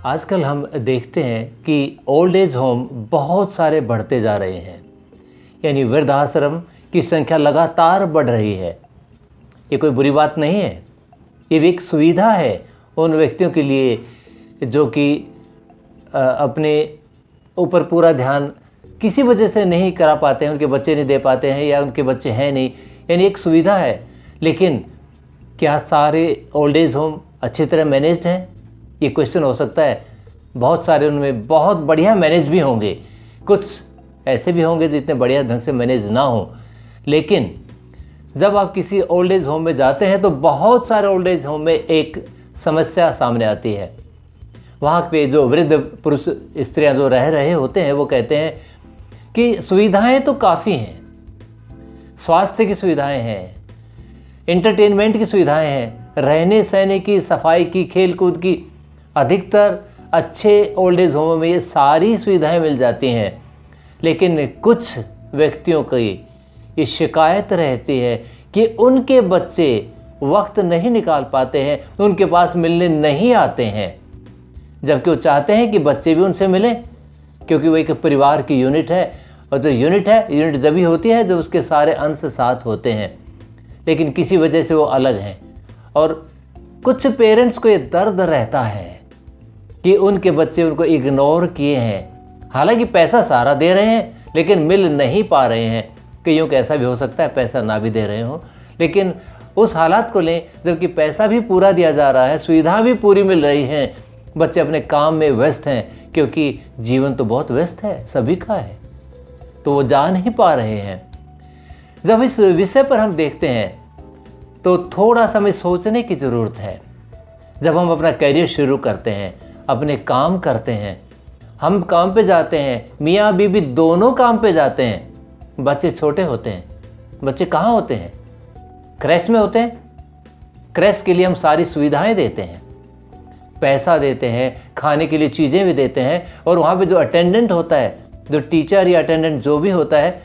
आजकल हम देखते हैं कि ओल्ड एज होम बहुत सारे बढ़ते जा रहे हैं, यानी वृद्धाश्रम की संख्या लगातार बढ़ रही है। ये कोई बुरी बात नहीं है, ये भी एक सुविधा है उन व्यक्तियों के लिए जो कि अपने ऊपर पूरा ध्यान किसी वजह से नहीं करा पाते हैं, उनके बच्चे नहीं दे पाते हैं या उनके बच्चे हैं नहीं, यानी एक सुविधा है। लेकिन क्या सारे ओल्ड एज होम अच्छी तरह मैनेज्ड हैं? ये क्वेश्चन हो सकता है। बहुत सारे उनमें बहुत बढ़िया मैनेज भी होंगे, कुछ ऐसे भी होंगे जो इतने बढ़िया ढंग से मैनेज ना हो। लेकिन जब आप किसी ओल्ड एज होम में जाते हैं तो बहुत सारे ओल्ड एज होम में एक समस्या सामने आती है। वहाँ पे जो वृद्ध पुरुष स्त्रियाँ जो रह रहे होते हैं वो कहते हैं कि सुविधाएं तो काफ़ी हैं, स्वास्थ्य की सुविधाएं हैं, एंटरटेनमेंट की सुविधाएं हैं, रहने सहने की, सफाई की, खेल कूद की, अधिकतर अच्छे ओल्ड एज होमों में ये सारी सुविधाएं मिल जाती हैं। लेकिन कुछ व्यक्तियों की ये शिकायत रहती है कि उनके बच्चे वक्त नहीं निकाल पाते हैं, उनके पास मिलने नहीं आते हैं, जबकि वो चाहते हैं कि बच्चे भी उनसे मिलें, क्योंकि वो एक परिवार की यूनिट है। और जो यूनिट है, यूनिट जब भी होती है जब उसके सारे अंश साथ होते हैं, लेकिन किसी वजह से वो अलग हैं। और कुछ पेरेंट्स को ये दर्द रहता है कि उनके बच्चे उनको इग्नोर किए हैं। हालांकि पैसा सारा दे रहे हैं लेकिन मिल नहीं पा रहे हैं। कईयों को ऐसा भी हो सकता है पैसा ना भी दे रहे हों, लेकिन उस हालात को लें जबकि पैसा भी पूरा दिया जा रहा है, सुविधा भी पूरी मिल रही है, बच्चे अपने काम में व्यस्त हैं, क्योंकि जीवन तो बहुत व्यस्त है, सभी का है, तो वो जा नहीं पा रहे हैं। जब इस विषय पर हम देखते हैं तो थोड़ा सा हमें सोचने की ज़रूरत है। जब हम अपना करियर शुरू करते हैं, अपने काम करते हैं, हम काम पे जाते हैं, मियाँ बीवी दोनों काम पे जाते हैं, बच्चे छोटे होते हैं। बच्चे कहाँ होते हैं? क्रैश में होते हैं। क्रैश के लिए हम सारी सुविधाएं देते हैं, पैसा देते हैं, खाने के लिए चीज़ें भी देते हैं, और वहाँ पे जो अटेंडेंट होता है, जो टीचर या अटेंडेंट जो भी होता है,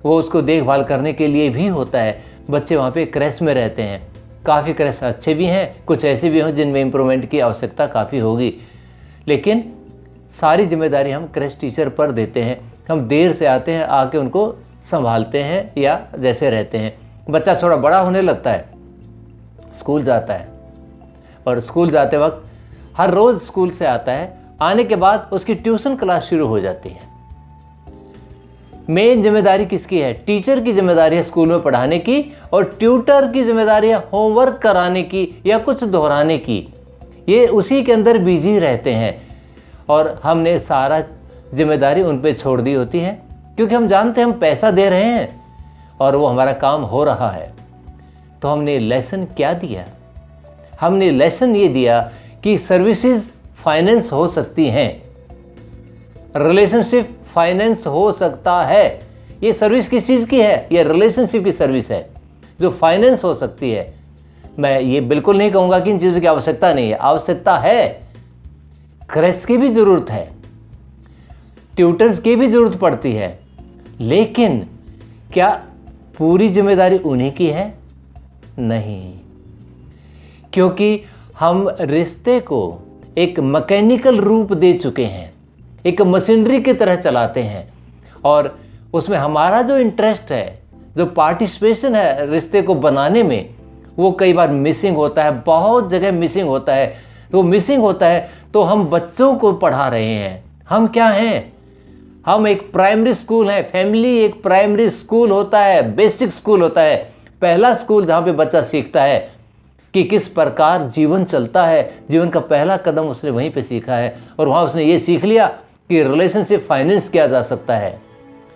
वो उसको देखभाल करने के लिए भी होता है। बच्चे वहाँ पे क्रैश में रहते हैं। काफ़ी क्रैश अच्छे भी हैं, कुछ ऐसे भी हैं जिनमें इम्प्रूवमेंट की आवश्यकता काफ़ी होगी, लेकिन सारी जिम्मेदारी हम क्रैश टीचर पर देते हैं। हम देर से आते हैं, आके उनको संभालते हैं या जैसे रहते हैं। बच्चा थोड़ा बड़ा होने लगता है, स्कूल जाता है, और स्कूल जाते वक्त हर रोज़ स्कूल से आता है, आने के बाद उसकी ट्यूशन क्लास शुरू हो जाती है। मेन जिम्मेदारी किसकी है? टीचर की जिम्मेदारी है स्कूल में पढ़ाने की, और ट्यूटर की जिम्मेदारी है होमवर्क कराने की या कुछ दोहराने की। ये उसी के अंदर बिजी रहते हैं, और हमने सारा जिम्मेदारी उन पे छोड़ दी होती है, क्योंकि हम जानते हैं हम पैसा दे रहे हैं और वो हमारा काम हो रहा है। तो हमने लेसन क्या दिया? हमने लेसन ये दिया कि सर्विसेज फाइनेंस हो सकती हैं, रिलेशनशिप फाइनेंस हो सकता है। ये सर्विस किस चीज़ की है? ये रिलेशनशिप की सर्विस है जो फाइनेंस हो सकती है। मैं ये बिल्कुल नहीं कहूँगा कि इन चीज़ों की आवश्यकता नहीं है, आवश्यकता है। क्रैश की भी ज़रूरत है, ट्यूटर्स की भी ज़रूरत पड़ती है, लेकिन क्या पूरी जिम्मेदारी उन्हीं की है? नहीं, क्योंकि हम रिश्ते को एक मैकेनिकल रूप दे चुके हैं, एक मशीनरी की तरह चलाते हैं, और उसमें हमारा जो इंटरेस्ट है, जो पार्टिसिपेशन है रिश्ते को बनाने में, वो कई बार मिसिंग होता है, बहुत जगह मिसिंग होता है। तो मिसिंग होता है तो हम बच्चों को पढ़ा रहे हैं। हम क्या हैं? हम एक प्राइमरी स्कूल है। फैमिली एक प्राइमरी स्कूल होता है, बेसिक स्कूल होता है, पहला स्कूल जहाँ पे बच्चा सीखता है कि किस प्रकार जीवन चलता है। जीवन का पहला कदम उसने वहीं पे सीखा है, और वहाँ उसने ये सीख लिया कि रिलेशनशिप फाइनेंस किया जा सकता है।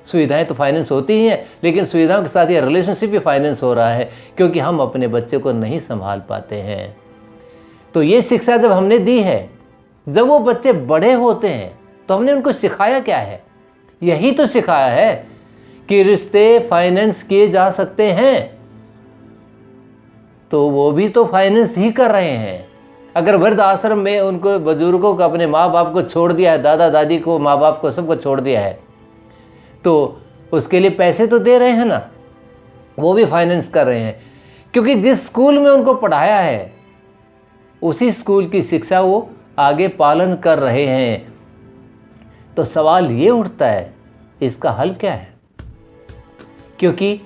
सुविधाएं तो फाइनेंस होती ही हैं, लेकिन सुविधाओं के साथ ये रिलेशनशिप भी फाइनेंस हो रहा है, क्योंकि हम अपने बच्चे को नहीं संभाल पाते हैं। तो ये शिक्षा जब हमने दी है, जब वो बच्चे बड़े होते हैं तो हमने उनको सिखाया क्या है? यही तो सिखाया है कि रिश्ते फाइनेंस किए जा सकते हैं, तो वो भी तो फाइनेंस ही कर रहे हैं। अगर वृद्ध आश्रम में उनको बुजुर्गों को, अपने माँ बाप को छोड़ दिया है, दादा दादी को, माँ बाप को, सबको छोड़ दिया है, तो उसके लिए पैसे तो दे रहे हैं ना, वो भी फाइनेंस कर रहे हैं, क्योंकि जिस स्कूल में उनको पढ़ाया है उसी स्कूल की शिक्षा वो आगे पालन कर रहे हैं, तो सवाल ये उठता है इसका हल क्या है? क्योंकि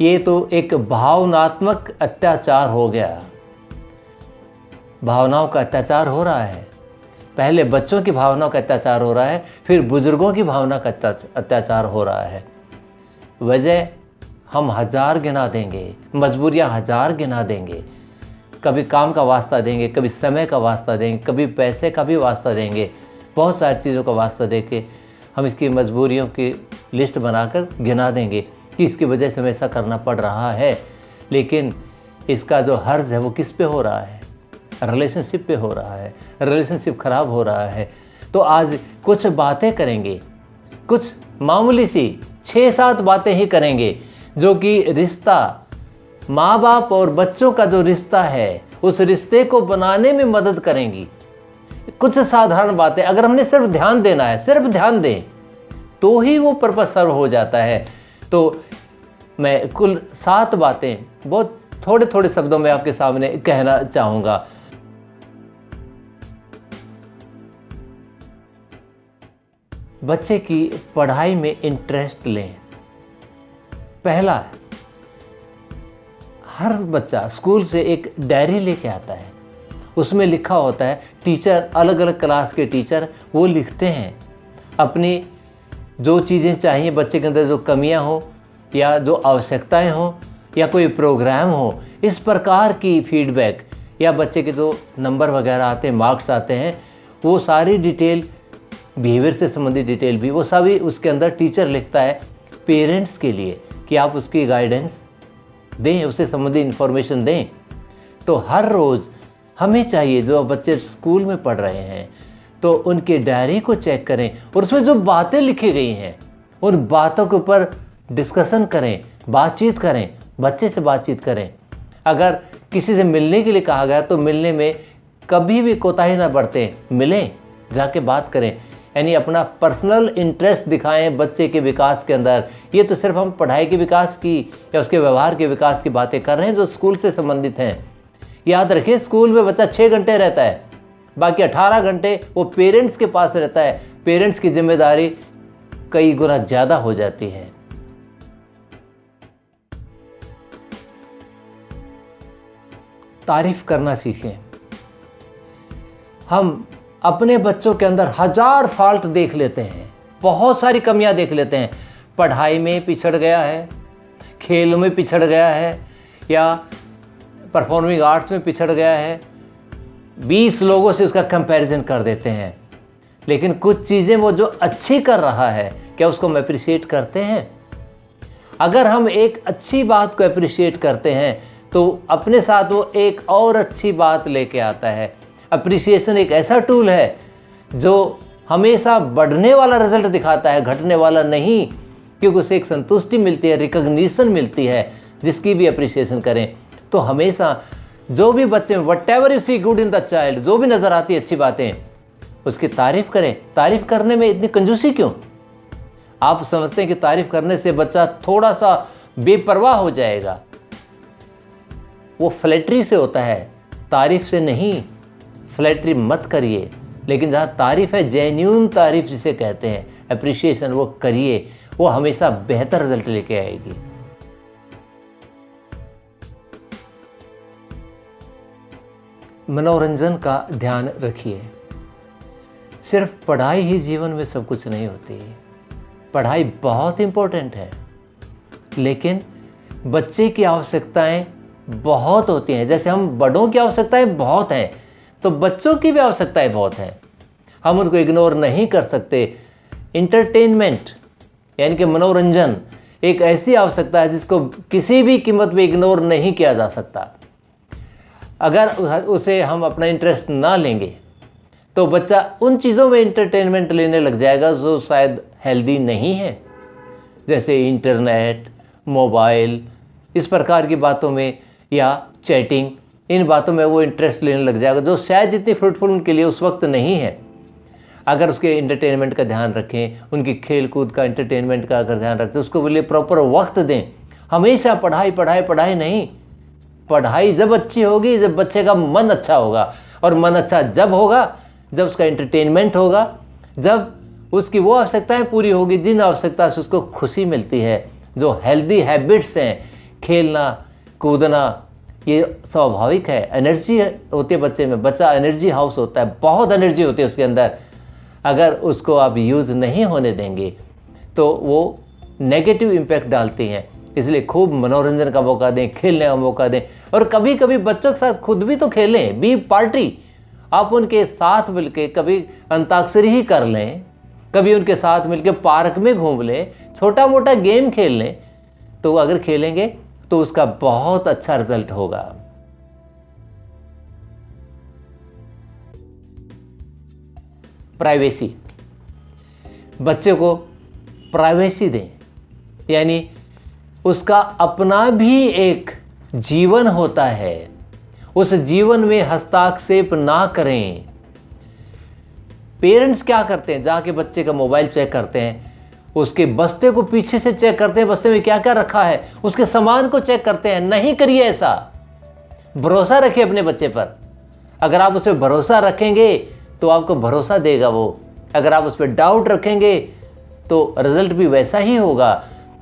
ये तो एक भावनात्मक अत्याचार हो गया, भावनाओं का अत्याचार हो रहा है। पहले बच्चों की भावनाओं का अत्याचार हो रहा है, फिर बुजुर्गों की भावना का अत्याचार हो रहा है। वजह हम हजार गिना देंगे, मजबूरियां हजार गिना देंगे, कभी काम का वास्ता देंगे, कभी समय का वास्ता देंगे, कभी पैसे का भी वास्ता देंगे, बहुत सारी चीज़ों का वास्ता दे के हम इसकी मजबूरियों की लिस्ट बनाकर गिना देंगे कि इसकी वजह से हमें ऐसा करना पड़ रहा है। लेकिन इसका जो हर्ज है वो किस पे हो रहा है? रिलेशनशिप पे हो रहा है। रिलेशनशिप खराब हो रहा है। तो आज कुछ बातें करेंगे, कुछ मामूली सी 6-7 बातें ही करेंगे जो कि रिश्ता, माँ बाप और बच्चों का जो रिश्ता है उस रिश्ते को बनाने में मदद करेंगी। कुछ साधारण बातें अगर हमने सिर्फ ध्यान देना है, सिर्फ ध्यान दें तो ही वो पर्पस सर्व हो जाता है। तो मैं कुल 7 बातें बहुत थोड़े थोड़े शब्दों में आपके सामने कहना चाहूँगा। बच्चे की पढ़ाई में इंटरेस्ट लें। पहला, हर बच्चा स्कूल से एक डायरी लेके आता है, उसमें लिखा होता है, टीचर, अलग अलग क्लास के टीचर वो लिखते हैं अपनी जो चीज़ें चाहिए बच्चे के अंदर, जो कमियां हो या जो आवश्यकताएं हो या कोई प्रोग्राम हो, इस प्रकार की फीडबैक या बच्चे के जो नंबर वगैरह आते हैं, मार्क्स आते हैं, वो सारी डिटेल, बिहेवियर से संबंधित डिटेल भी, वो सभी उसके अंदर टीचर लिखता है पेरेंट्स के लिए कि आप उसकी गाइडेंस दें, उससे संबंधित इन्फॉर्मेशन दें। तो हर रोज़ हमें चाहिए, जो बच्चे स्कूल में पढ़ रहे हैं तो उनके डायरी को चेक करें और उसमें जो बातें लिखी गई हैं उन बातों के ऊपर डिस्कशन करें, बातचीत करें, बच्चे से बातचीत करें। अगर किसी से मिलने के लिए कहा गया तो मिलने में कभी भी कोताही ना बरतें, मिलें, जाके बात करें, यानी अपना पर्सनल इंटरेस्ट दिखाएं बच्चे के विकास के अंदर। ये तो सिर्फ हम पढ़ाई के विकास की या उसके व्यवहार के विकास की बातें कर रहे हैं जो स्कूल से संबंधित हैं। याद रखिए, स्कूल में बच्चा 6 घंटे रहता है, बाकी 18 घंटे वो पेरेंट्स के पास रहता है। पेरेंट्स की जिम्मेदारी कई गुना ज़्यादा हो जाती है। तारीफ करना सीखें। हम अपने बच्चों के अंदर हजार फॉल्ट देख लेते हैं, बहुत सारी कमियां देख लेते हैं। पढ़ाई में पिछड़ गया है, खेलों में पिछड़ गया है, या परफॉर्मिंग आर्ट्स में पिछड़ गया है, 20 लोगों से उसका कंपैरिजन कर देते हैं। लेकिन कुछ चीज़ें वो जो अच्छी कर रहा है, क्या उसको हम अप्रिशिएट करते हैं? अगर हम एक अच्छी बात को अप्रिशिएट करते हैं तो अपने साथ वो एक और अच्छी बात लेके आता है। अप्रिसिएशन एक ऐसा टूल है जो हमेशा बढ़ने वाला रिजल्ट दिखाता है, घटने वाला नहीं, क्योंकि उसे एक संतुष्टि मिलती है, रिकॉग्निशन मिलती है। जिसकी भी अप्रिसिएशन करें तो हमेशा जो भी बच्चे, whatever you see good in the child, जो भी नज़र आती है अच्छी बातें, उसकी तारीफ़ करें। तारीफ़ करने में इतनी कंजूसी क्यों? आप समझते हैं कि तारीफ़ करने से बच्चा थोड़ा सा बेपरवाह हो जाएगा, वो फ्लैटरी से होता है, तारीफ़ से नहीं। फ्लैटरी मत करिए, लेकिन जहाँ तारीफ़ है, जेन्यून तारीफ़ जिसे कहते हैं, अप्रिशिएशन, वो करिए, वो हमेशा बेहतर रिजल्ट लेके आएगी। मनोरंजन का ध्यान रखिए। सिर्फ पढ़ाई ही जीवन में सब कुछ नहीं होती। पढ़ाई बहुत इम्पोर्टेंट है, लेकिन बच्चे की आवश्यकताएं बहुत होती हैं। जैसे हम बड़ों की आवश्यकताएं बहुत हैं, तो बच्चों की भी आवश्यकताएं बहुत हैं, हम उनको इग्नोर नहीं कर सकते। इंटरटेनमेंट यानी कि मनोरंजन एक ऐसी आवश्यकता है जिसको किसी भी कीमत पे इग्नोर नहीं किया जा सकता। अगर उसे हम अपना इंटरेस्ट ना लेंगे तो बच्चा उन चीज़ों में इंटरटेनमेंट लेने लग जाएगा जो शायद हेल्दी नहीं है, जैसे इंटरनेट, मोबाइल, इस प्रकार की बातों में, या चैटिंग, इन बातों में वो इंटरेस्ट लेने लग जाएगा जो शायद इतनी फ्रूटफुल उनके लिए उस वक्त नहीं है। अगर उसके इंटरटेनमेंट का ध्यान रखें, उनकी खेल कूद का, इंटरटेनमेंट का अगर ध्यान रखें, उसको लिए प्रॉपर वक्त दें। हमेशा पढ़ाई पढ़ाई पढ़ाई नहीं। पढ़ाई जब अच्छी होगी जब बच्चे का मन अच्छा होगा, और मन अच्छा जब होगा जब उसका एंटरटेनमेंट होगा, जब उसकी वो आवश्यकताएं पूरी होगी जिन आवश्यकता से उसको खुशी मिलती है, जो हेल्दी हैबिट्स हैं, खेलना कूदना, ये स्वाभाविक है। एनर्जी होती है बच्चे में, बच्चा एनर्जी हाउस होता है, बहुत एनर्जी होती है उसके अंदर। अगर उसको आप यूज़ नहीं होने देंगे तो वो नेगेटिव इम्पैक्ट डालती हैं। इसलिए खूब मनोरंजन का मौका दें, खेलने का मौका दें, और कभी कभी बच्चों के साथ खुद भी तो खेलें, बी पार्टी। आप उनके साथ मिलके कभी अंताक्षरी ही कर लें, कभी उनके साथ मिलके पार्क में घूम लें, छोटा मोटा गेम खेल लें, तो अगर खेलेंगे तो उसका बहुत अच्छा रिजल्ट होगा। प्राइवेसी, बच्चे को प्राइवेसी दें, यानी उसका अपना भी एक जीवन होता है, उस जीवन में हस्तक्षेप ना करें। पेरेंट्स क्या करते हैं, जाके बच्चे का मोबाइल चेक करते हैं, उसके बस्ते को पीछे से चेक करते हैं, बस्ते में क्या क्या रखा है, उसके सामान को चेक करते हैं। नहीं करिए ऐसा, भरोसा रखिए अपने बच्चे पर। अगर आप उस पर भरोसा रखेंगे तो आपको भरोसा देगा वो, अगर आप उस पर डाउट रखेंगे तो रिजल्ट भी वैसा ही होगा।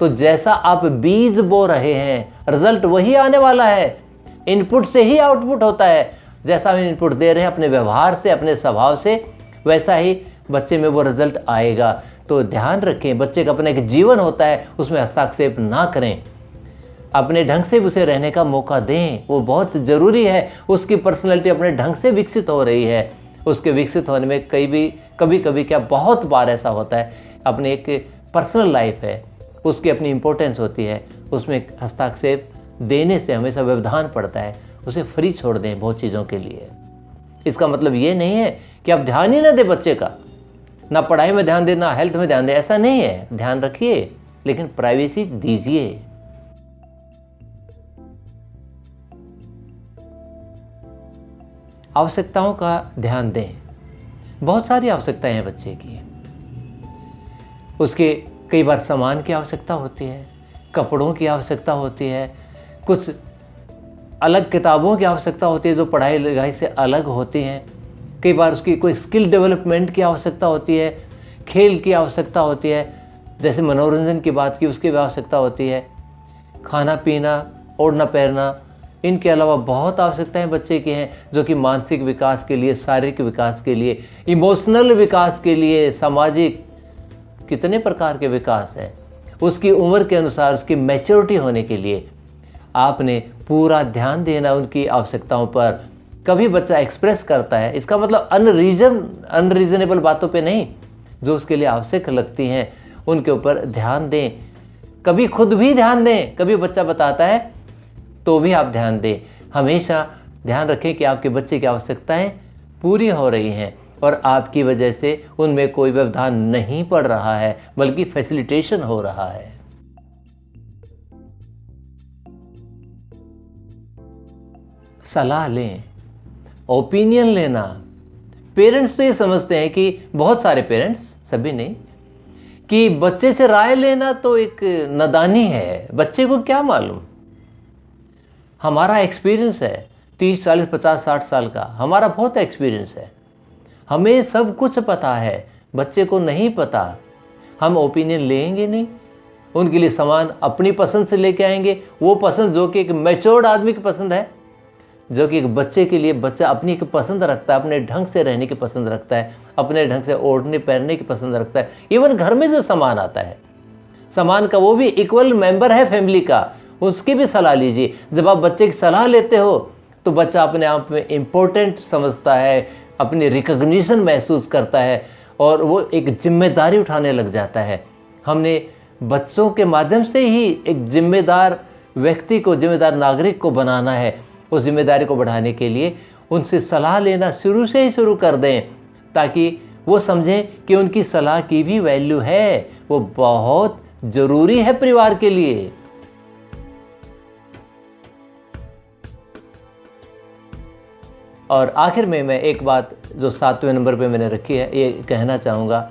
तो जैसा आप बीज बो रहे हैं, रिजल्ट वही आने वाला है। इनपुट से ही आउटपुट होता है, जैसा हम इनपुट दे रहे हैं अपने व्यवहार से, अपने स्वभाव से, वैसा ही बच्चे में वो रिजल्ट आएगा। तो ध्यान रखें, बच्चे का अपना एक जीवन होता है, उसमें हस्तक्षेप ना करें, अपने ढंग से उसे रहने का मौका दें, वो बहुत ज़रूरी है। उसकी पर्सनैलिटी अपने ढंग से विकसित हो रही है, उसके विकसित होने में कभी कभी क्या बहुत बार ऐसा होता है, अपनी एक पर्सनल लाइफ है, उसकी अपनी इम्पोर्टेंस होती है, उसमें हस्तक्षेप देने से हमेशा व्यवधान पड़ता है। उसे फ्री छोड़ दें बहुत चीज़ों के लिए। इसका मतलब ये नहीं है कि आप ध्यान ही ना दें बच्चे का, ना पढ़ाई में ध्यान दें, ना हेल्थ में ध्यान दें, ऐसा नहीं है। ध्यान रखिए, लेकिन प्राइवेसी दीजिए। आवश्यकताओं का ध्यान दें। बहुत सारी आवश्यकताएं हैं बच्चे की, उसके कई बार सामान की आवश्यकता होती है, कपड़ों की आवश्यकता होती है, कुछ अलग किताबों की आवश्यकता होती है जो पढ़ाई लिखाई से अलग होती हैं, कई बार उसकी कोई स्किल डेवलपमेंट की आवश्यकता होती है, खेल की आवश्यकता होती है, जैसे मनोरंजन की बात की उसकी भी आवश्यकता होती है, खाना पीना, ओढ़ना पहनना, इनके अलावा बहुत आवश्यकताएं बच्चे की हैं जो कि मानसिक विकास के लिए, शारीरिक विकास के लिए, इमोशनल विकास के लिए, सामाजिक, कितने प्रकार के विकास हैं। उसकी उम्र के अनुसार उसकी मैच्योरिटी होने के लिए आपने पूरा ध्यान देना उनकी आवश्यकताओं पर। कभी बच्चा एक्सप्रेस करता है, इसका मतलब अनरीजनेबल बातों पे नहीं, जो उसके लिए आवश्यक लगती हैं उनके ऊपर ध्यान दें। कभी खुद भी ध्यान दें, कभी बच्चा बताता है तो भी आप ध्यान दें। हमेशा ध्यान रखें कि आपके बच्चे की आवश्यकताएं पूरी हो रही हैं और आपकी वजह से उनमें कोई व्यवधान नहीं पड़ रहा है, बल्कि फैसिलिटेशन हो रहा है। सलाह लें, ओपिनियन लेना। पेरेंट्स तो ये समझते हैं कि, बहुत सारे पेरेंट्स, सभी नहीं, कि बच्चे से राय लेना तो एक नादानी है, बच्चे को क्या मालूम। हमारा एक्सपीरियंस है 30, 40, 50, 60 साल का, हमारा बहुत एक्सपीरियंस है, हमें सब कुछ पता है, बच्चे को नहीं पता। हम ओपिनियन लेंगे नहीं, उनके लिए सामान अपनी पसंद से लेके आएंगे, वो पसंद जो कि एक मैच्योर्ड आदमी की पसंद है, जो कि एक बच्चे के लिए, बच्चा अपनी एक पसंद रखता है, अपने ढंग से रहने की पसंद रखता है, अपने ढंग से ओढ़ने पहनने की पसंद रखता है। इवन घर में जो सामान आता है, सामान का वो भी इक्वल मेंबर है फैमिली का, उसकी भी सलाह लीजिए। जब आप बच्चे की सलाह लेते हो तो बच्चा अपने आप में इम्पोर्टेंट समझता है, अपनी रिकग्निशन महसूस करता है और वो एक जिम्मेदारी उठाने लग जाता है। हमने बच्चों के माध्यम से ही एक जिम्मेदार व्यक्ति को, जिम्मेदार नागरिक को बनाना है। उस जिम्मेदारी को बढ़ाने के लिए उनसे सलाह लेना शुरू से ही शुरू कर दें, ताकि वो समझें कि उनकी सलाह की भी वैल्यू है, वो बहुत ज़रूरी है परिवार के लिए। और आखिर में मैं एक बात जो 7वें नंबर पे मैंने रखी है, ये कहना चाहूँगा,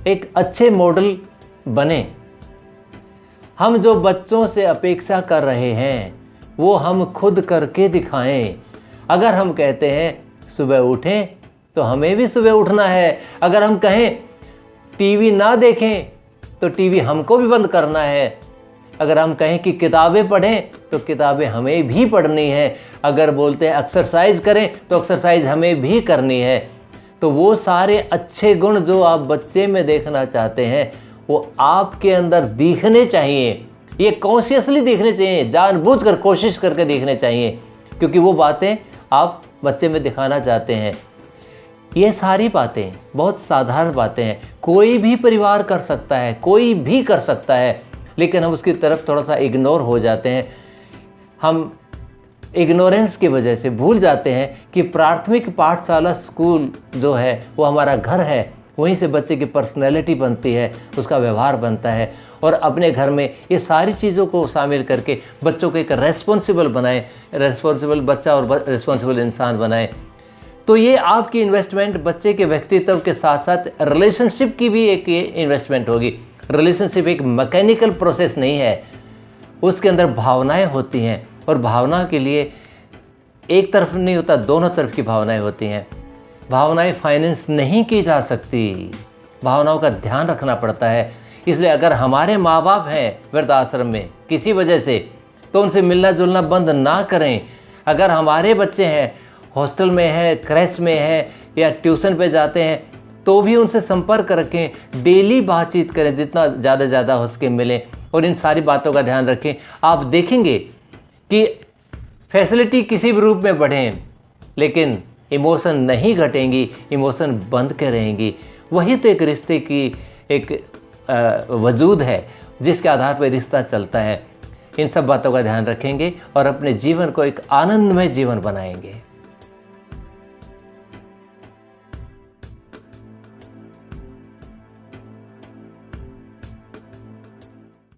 एक अच्छे मॉडल बने। हम जो बच्चों से अपेक्षा कर रहे हैं वो हम खुद करके दिखाएं। अगर हम कहते हैं सुबह उठें, तो हमें भी सुबह उठना है। अगर हम कहें टीवी ना देखें तो टीवी हमको भी बंद करना है। अगर हम कहें कि किताबें पढ़ें तो किताबें हमें भी पढ़नी है। अगर बोलते हैं एक्सरसाइज करें तो एक्सरसाइज हमें भी करनी है। तो वो सारे अच्छे गुण जो आप बच्चे में देखना चाहते हैं वो आपके अंदर दिखने चाहिए। ये कॉन्शियसली दिखने चाहिए, जानबूझकर कोशिश करके दिखने चाहिए, क्योंकि वो बातें आप बच्चे में दिखाना चाहते हैं। ये सारी बातें बहुत साधारण बातें हैं, कोई भी परिवार कर सकता है, कोई भी कर सकता है, लेकिन हम उसकी तरफ थोड़ा सा इग्नोर हो जाते हैं। हम इग्नोरेंस की वजह से भूल जाते हैं कि प्राथमिक पाठशाला स्कूल जो है वो हमारा घर है, वहीं से बच्चे की पर्सनैलिटी बनती है, उसका व्यवहार बनता है। और अपने घर में ये सारी चीज़ों को शामिल करके बच्चों को एक रेस्पॉन्सिबल बनाएं, रेस्पॉन्सिबल बच्चा और रेस्पॉन्सिबल इंसान बनाएं। तो ये आपकी इन्वेस्टमेंट बच्चे के व्यक्तित्व के साथ साथ रिलेशनशिप की भी एक इन्वेस्टमेंट होगी। रिलेशनशिप एक मैकेनिकल प्रोसेस नहीं है, उसके अंदर भावनाएं होती हैं, और भावना के लिए एक तरफ नहीं होता, दोनों तरफ की भावनाएं होती हैं। भावनाएं फाइनेंस नहीं की जा सकती, भावनाओं का ध्यान रखना पड़ता है। इसलिए अगर हमारे माँ बाप हैं वृद्धाश्रम में किसी वजह से, तो उनसे मिलना जुलना बंद ना करें। अगर हमारे बच्चे हैं हॉस्टल में है, क्रैश में है या ट्यूशन पे जाते हैं, तो भी उनसे संपर्क रखें, डेली बातचीत करें, जितना ज़्यादा हो सके मिलें, और इन सारी बातों का ध्यान रखें। आप देखेंगे कि फैसिलिटी किसी भी रूप में बढ़ें, लेकिन इमोशन नहीं घटेंगी, इमोशन बंद के रहेंगी। वही तो एक रिश्ते की एक वजूद है जिसके आधार पर रिश्ता चलता है। इन सब बातों का ध्यान रखेंगे और अपने जीवन को एक आनंदमय जीवन बनाएंगे।